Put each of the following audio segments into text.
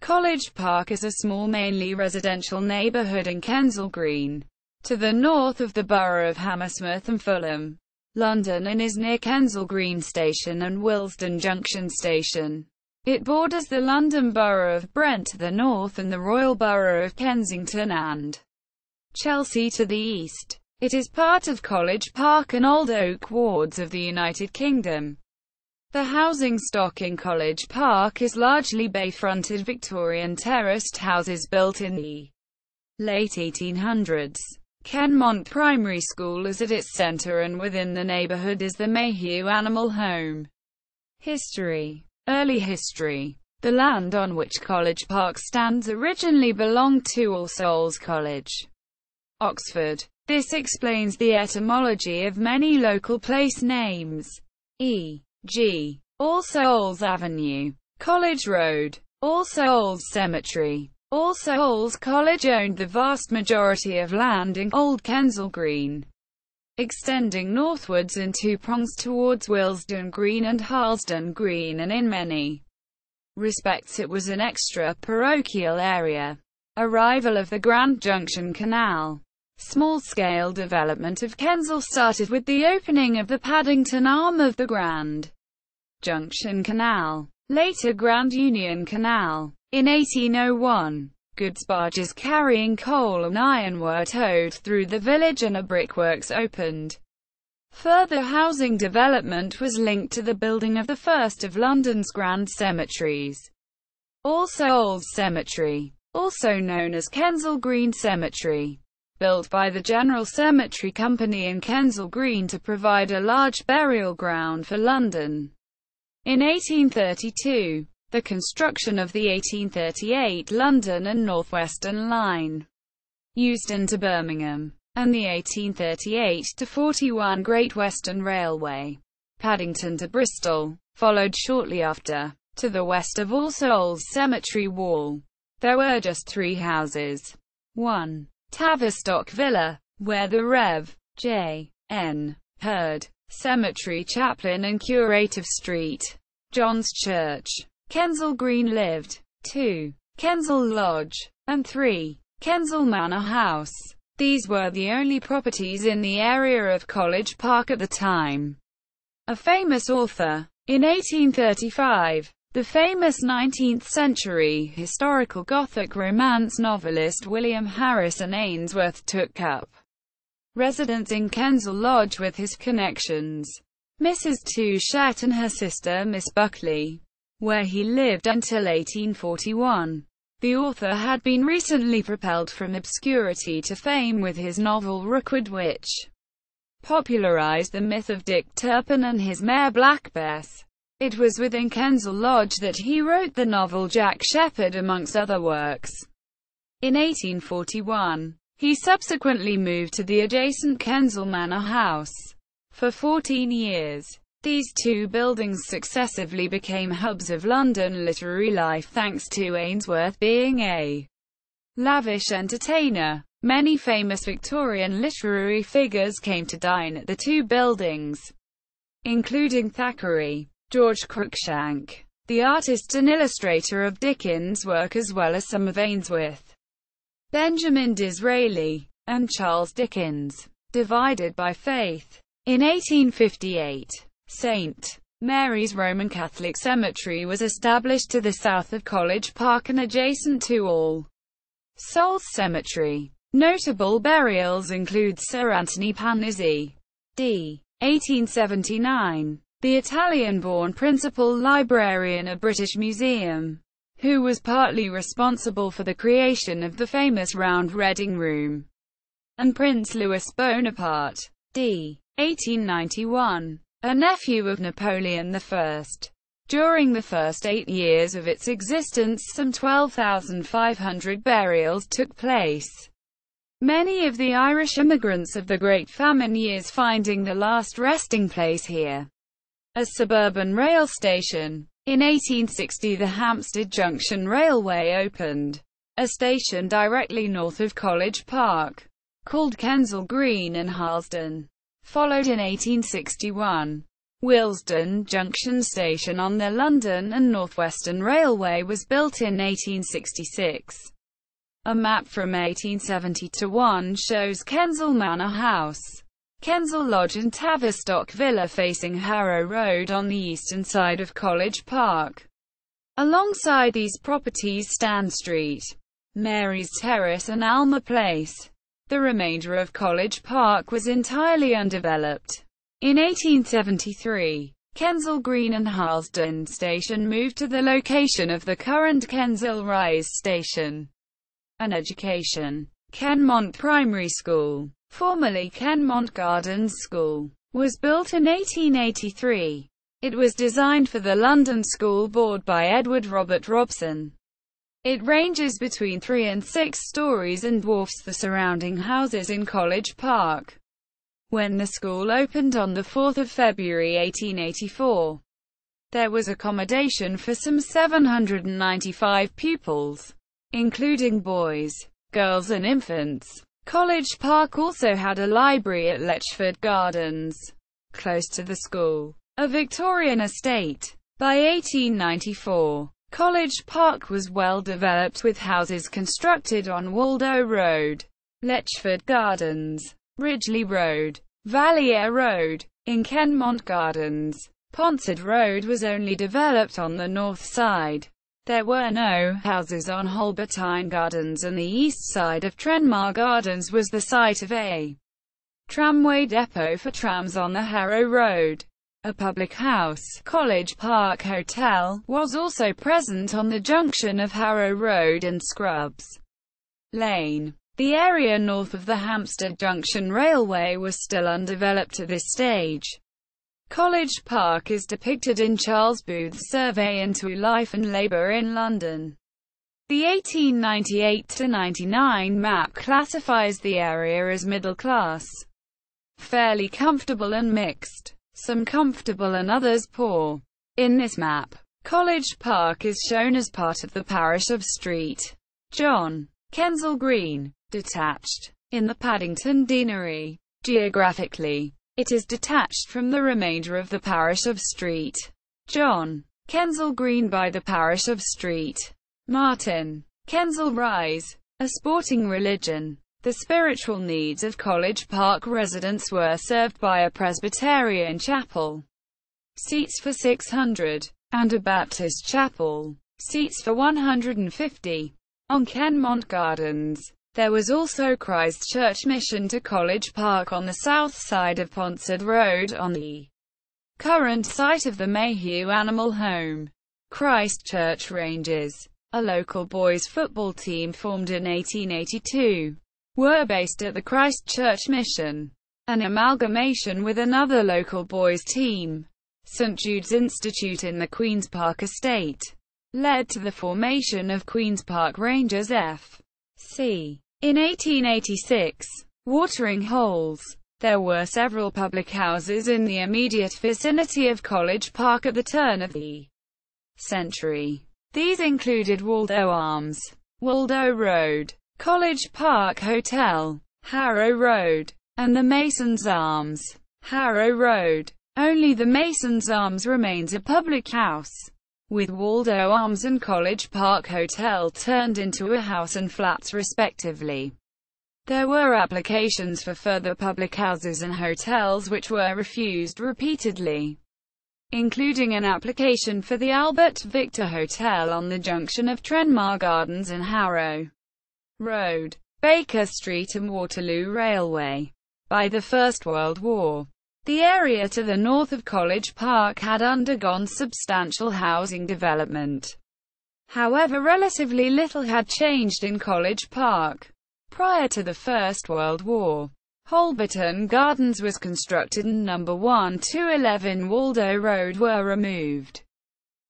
College Park is a small mainly residential neighbourhood in Kensal Green, to the north of the borough of Hammersmith and Fulham, London, and is near Kensal Green Station and Willesden Junction Station. It borders the London Borough of Brent to the north and the Royal Borough of Kensington and Chelsea to the east. It is part of College Park and Old Oak wards of the United Kingdom. The housing stock in College Park is largely bay-fronted Victorian terraced houses built in the late 1800s. Kenmont Primary School is at its centre, and within the neighbourhood is the Mayhew Animal Home. History. Early history. The land on which College Park stands originally belonged to All Souls College, Oxford. This explains the etymology of many local place names, e.g. All Souls Avenue, College Road, All Souls Cemetery. All Souls College owned the vast majority of land in Old Kensal Green, extending northwards in two prongs towards Willesden Green and Harlesden Green, and in many respects it was an extra-parochial area. Arrival of the Grand Junction Canal. Small-scale development of Kensal started with the opening of the Paddington arm of the Grand Junction Canal, later Grand Union Canal. In 1801, goods barges carrying coal and iron were towed through the village and a brickworks opened. Further housing development was linked to the building of the first of London's grand cemeteries, All Souls Cemetery, also known as Kensal Green Cemetery, built by the General Cemetery Company in Kensal Green to provide a large burial ground for London. In 1832, the construction of the 1838 London and North Western Line, Euston to Birmingham, and the 1838–41 Great Western Railway, Paddington to Bristol, followed shortly after. To the west of All Souls Cemetery Wall, there were just three houses. 1. Tavistock Villa, where the Rev. J. N. Hurd, cemetery chaplain and curate of St. John's Church, Kensal Green lived. 2. Kensal Lodge, and 3. Kensal Manor House. These were the only properties in the area of College Park at the time. A famous author. In 1835, the famous 19th-century historical Gothic romance novelist William Harrison Ainsworth took up residence in Kensal Lodge with his connections, Mrs. Touchett and her sister Miss Buckley, where he lived until 1841. The author had been recently propelled from obscurity to fame with his novel Rookwood, which popularized the myth of Dick Turpin and his mare Black Bess. It was within Kensal Lodge that he wrote the novel Jack Sheppard, amongst other works. In 1841, he subsequently moved to the adjacent Kensal Manor House. For 14 years, these two buildings successively became hubs of London literary life thanks to Ainsworth being a lavish entertainer. Many famous Victorian literary figures came to dine at the two buildings, including Thackeray, George Cruikshank, the artist and illustrator of Dickens' work, as well as some of Ainsworth, Benjamin Disraeli, and Charles Dickens. Divided by faith. In 1858, St. Mary's Roman Catholic Cemetery was established to the south of College Park and adjacent to All Souls Cemetery. Notable burials include Sir Anthony Panizzi, d. 1879, the Italian-born principal librarian of British Museum, who was partly responsible for the creation of the famous Round Reading Room, and Prince Louis Bonaparte, d. 1891, a nephew of Napoleon I. During the first 8 years of its existence, some 12,500 burials took place. Many of the Irish immigrants of the Great Famine years finding the last resting place here. A suburban rail station. In 1860 the Hampstead Junction Railway opened, a station directly north of College Park, called Kensal Green and Harlesden. Followed in 1861, Willesden Junction station on the London and North Western Railway was built in 1866. A map from 1870-1 shows Kensal Manor House, Kensal Lodge and Tavistock Villa facing Harrow Road on the eastern side of College Park. Alongside these properties stand Street, Mary's Terrace and Alma Place. The remainder of College Park was entirely undeveloped. In 1873, Kensal Green and Willesden Station moved to the location of the current Kensal Rise Station. An education. Kenmont Primary School, formerly Kenmont Gardens School, was built in 1883. It was designed for the London School Board by Edward Robert Robson. It ranges between 3 and 6 stories and dwarfs the surrounding houses in College Park. When the school opened on 4 February 1884, there was accommodation for some 795 pupils, including boys, girls and infants. College Park also had a library at Lechford Gardens, close to the school, a Victorian estate. By 1894, College Park was well developed with houses constructed on Waldo Road, Lechford Gardens, Ridgely Road, Valliere Road. In Kenmont Gardens, Ponsard Road was only developed on the north side. There were no houses on Holbertine Gardens, and the east side of Trenmar Gardens was the site of a tramway depot for trams on the Harrow Road. A public house, College Park Hotel, was also present on the junction of Harrow Road and Scrubs Lane. The area north of the Hampstead Junction Railway was still undeveloped at this stage. College Park is depicted in Charles Booth's Survey into Life and Labour in London. The 1898-99 map classifies the area as middle class, fairly comfortable and mixed, some comfortable and others poor. In this map, College Park is shown as part of the parish of Street John, Kensal Green, detached, in the Paddington Deanery. Geographically, it is detached from the remainder of the parish of Street John, Kensal Green by the parish of Street Martin. Kensal Rise, a sporting religion. The spiritual needs of College Park residents were served by a Presbyterian chapel, seats for 600, and a Baptist chapel, seats for 150. On Kenmont Gardens, there was also Christ Church Mission to College Park on the south side of Ponsard Road on the current site of the Mayhew Animal Home. Christ Church Rangers, a local boys football team formed in 1882, were based at the Christ Church Mission. An amalgamation with another local boys team, St Jude's Institute in the Queen's Park estate, led to the formation of Queen's Park Rangers F.C. In 1886, watering holes. There were several public houses in the immediate vicinity of College Park at the turn of the century. These included Waldo Arms, Waldo Road, College Park Hotel, Harrow Road, and the Masons Arms, Harrow Road. Only the Masons Arms remains a public house, with Waldo Arms and College Park Hotel turned into a house and flats respectively. There were applications for further public houses and hotels which were refused repeatedly, including an application for the Albert Victor Hotel on the junction of Trenmar Gardens and Harrow Road, Baker Street and Waterloo Railway. By the First World War, the area to the north of College Park had undergone substantial housing development. However, relatively little had changed in College Park. Prior to the First World War, Holbertine Gardens was constructed and No. 1 to 11 Waldo Road were removed.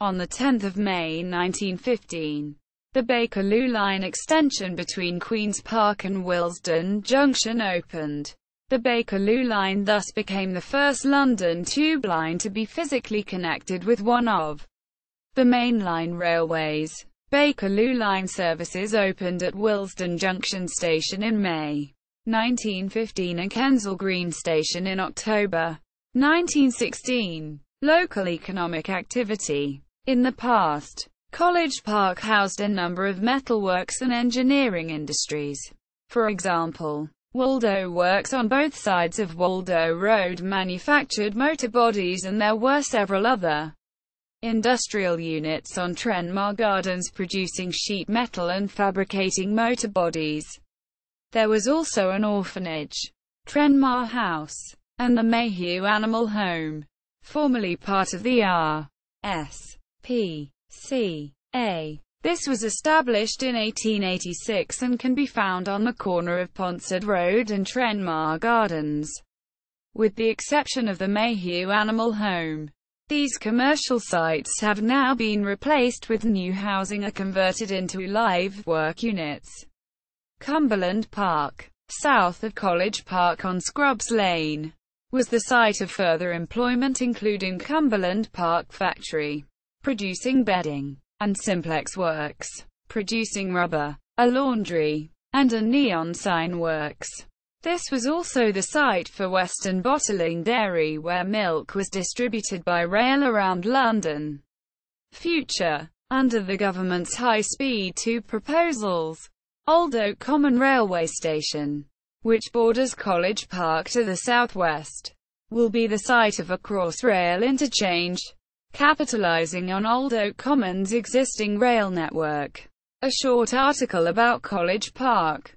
On 10 May 1915, the Bakerloo Line extension between Queen's Park and Willesden Junction opened. The Bakerloo Line thus became the first London tube line to be physically connected with one of the mainline railways. Bakerloo Line services opened at Willesden Junction Station in May 1915 and Kensal Green Station in October 1916. Local economic activity. In the past, College Park housed a number of metalworks and engineering industries. For example, Waldo Works on both sides of Waldo Road manufactured motor bodies, and there were several other industrial units on Trenmar Gardens producing sheet metal and fabricating motor bodies. There was also an orphanage, Trenmar House, and the Mayhew Animal Home, formerly part of the R.S.P.C.A. This was established in 1886 and can be found on the corner of Ponsard Road and Trenmar Gardens. With the exception of the Mayhew Animal Home, these commercial sites have now been replaced with new housing or converted into live work units. Cumberland Park, south of College Park on Scrubs Lane, was the site of further employment including Cumberland Park Factory, producing bedding, and Simplex Works, producing rubber, a laundry, and a neon sign works. This was also the site for Western Bottling Dairy, where milk was distributed by rail around London. Future. Under the government's High-Speed 2 proposals, Old Oak Common Railway Station, which borders College Park to the southwest, will be the site of a cross-rail interchange, capitalizing on Old Oak Common's existing rail network. A short article about College Park.